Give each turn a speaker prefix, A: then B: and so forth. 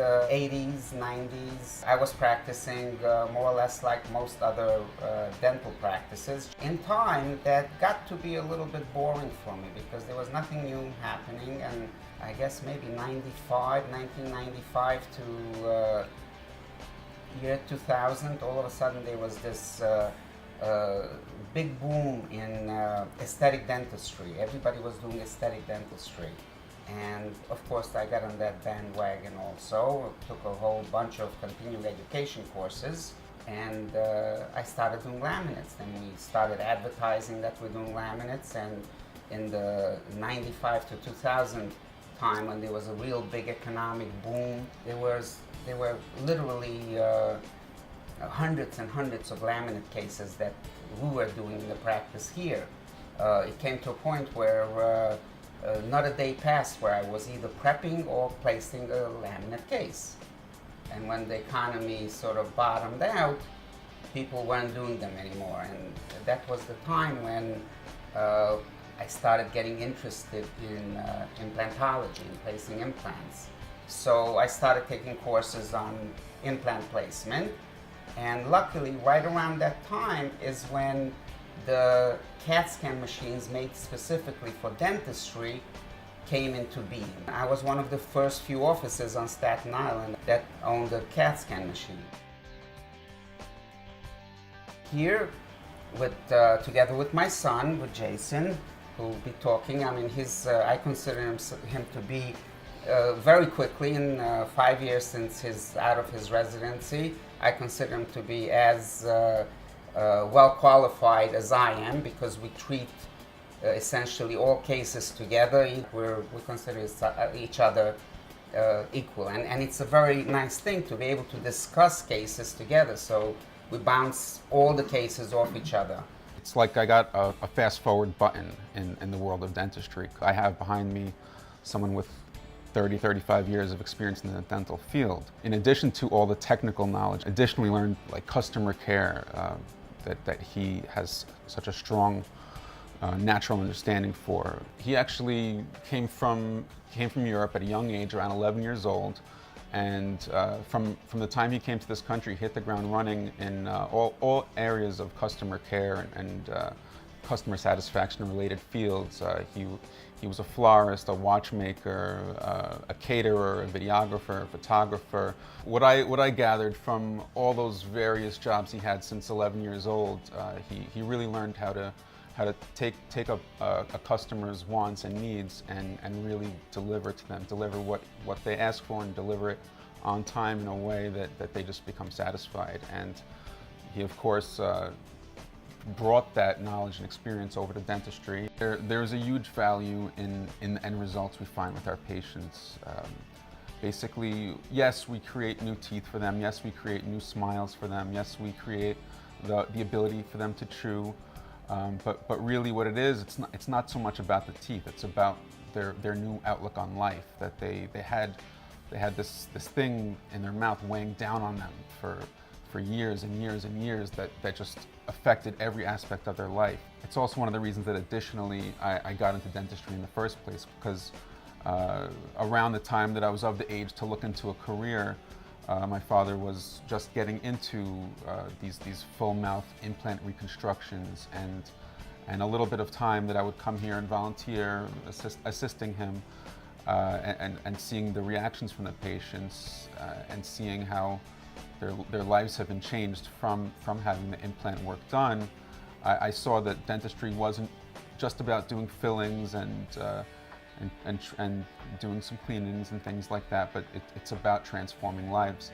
A: the 80s, 90s. I was practicing more or less like most other dental practices. In time, that got to be a little bit boring for me because there was nothing new happening, and I guess maybe 1995 to year 2000, all of a sudden there was this big boom in aesthetic dentistry. Everybody was doing aesthetic dentistry. And of course I got on that bandwagon also, took a whole bunch of continuing education courses, and I started doing laminates. And we started advertising that we're doing laminates, and in the 95 to 2000 time, when there was a real big economic boom, there were literally hundreds and hundreds of laminate cases that we were doing in the practice here. It came to a point where not a day passed where I was either prepping or placing a laminate case. And when the economy sort of bottomed out, people weren't doing them anymore. And that was the time when I started getting interested in implantology and placing implants. So I started taking courses on implant placement, and luckily right around that time is when the CAT scan machines made specifically for dentistry came into being. I was one of the first few offices on Staten Island that owned a CAT scan machine. Here, together with my son, with Jason, who will be talking. I mean, I consider him to be very quickly, in 5 years since he's out of his residency, I consider him to be as well qualified as I am, because we treat essentially all cases together. We consider each other equal, and it's a very nice thing to be able to discuss cases together, so we bounce all the cases off each other.
B: It's like I got a fast forward button in the world of dentistry. I have behind me someone with 35 years of experience in the dental field. In addition to all the technical knowledge, additionally learned like customer care, that he has such a strong natural understanding for. He actually came from Europe at a young age, around 11 years old, and from the time he came to this country, hit the ground running in all areas of customer care and customer satisfaction related fields. He was a florist, a watchmaker, a caterer, a videographer, a photographer. What I gathered from all those various jobs he had since 11 years old, he really learned how to take a customer's wants and needs and really deliver to them, deliver what they ask for, and deliver it on time in a way that they just become satisfied. And he, of course, brought that knowledge and experience over to dentistry. There's a huge value in the end results we find with our patients. Basically, yes, we create new teeth for them. Yes, we create new smiles for them. Yes, we create the ability for them to chew. But really what it is, it's not so much about the teeth. It's about their new outlook on life, that they had this thing in their mouth weighing down on them for years and years and years that just affected every aspect of their life. It's also one of the reasons that additionally I got into dentistry in the first place, because around the time that I was of the age to look into a career, my father was just getting into these full mouth implant reconstructions, and a little bit of time that I would come here and volunteer, assisting him, and seeing the reactions from the patients, and seeing how their lives have been changed from having the implant work done. I saw that dentistry wasn't just about doing fillings and doing some cleanings and things like that, but it's about transforming lives.